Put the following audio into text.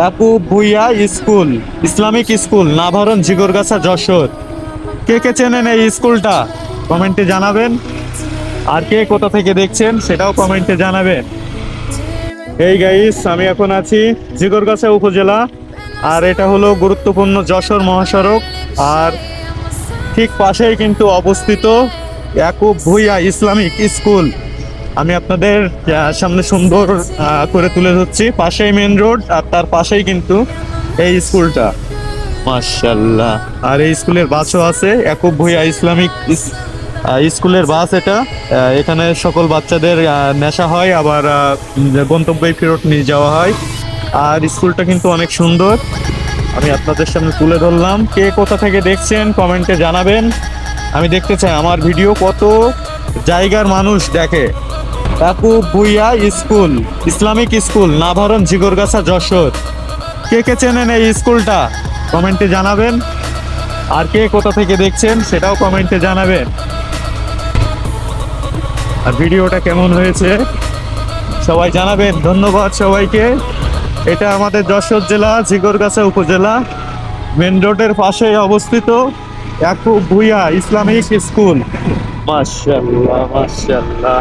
Yakub Bhuiyan school, Islamic school, Navaran, Jhikargachha, Jessore. কে কে চেনেন এই স্কুলটা কমেন্টে জানাবেন। আর কে কোথা থেকে দেখছেন সেটাও কমেন্টে জানাবেন। এই গাইস, আমি এখন আছি ঝিগরগাছা উপজেলা, আর এটা হলো গুরুত্বপূর্ণ যশোর মহাসড়ক। আর ঠিক পাশেই কিন্তু অবস্থিত ইয়াকুব ভুইয়া ইসলামিক স্কুল। আমি আপনাদের সামনে সুন্দর করে তুলে ধরছি। পাশেই মেন রোড, আর তার পাশেই কিন্তু এই স্কুলটা। মাশাআল্লাহ। আর এই স্কুলের বাসও আছে, ইয়াকুব ভুইয়া ইসলামিক স্কুলের বাস এটা। এখানে সকল বাচ্চাদের নেশা হয়, আবার গন্তব্যে ফেরত নিয়ে যাওয়া হয়। আর স্কুলটা কিন্তু অনেক সুন্দর, আমি আপনাদের সামনে তুলে ধরলাম। কে কোথা থেকে দেখছেন কমেন্টে জানাবেন। আমি দেখতে চাই আমার ভিডিও কত জায়গার মানুষ দেখে। Yakub Bhuiyan school, Islamic school, Navaran, Jhikargachha, Jessore. কে কে চেনেন এই স্কুলটা কমেন্টে জানাবেন। আর কে কোথা থেকে দেখছেন সেটাও কমেন্টে জানাবেন। আর ভিডিওটা কেমন হয়েছে সবাই জানাবেন। ধন্যবাদ সবাইকে। এটা আমাদের যশোর জেলা ঝিগরগাছা উপজেলা, মেন রোডের পাশে অবস্থিত ইয়াকুব ভুইয়া ইসলামিক স্কুল। মাশাআল্লাহ, মাশাআল্লাহ।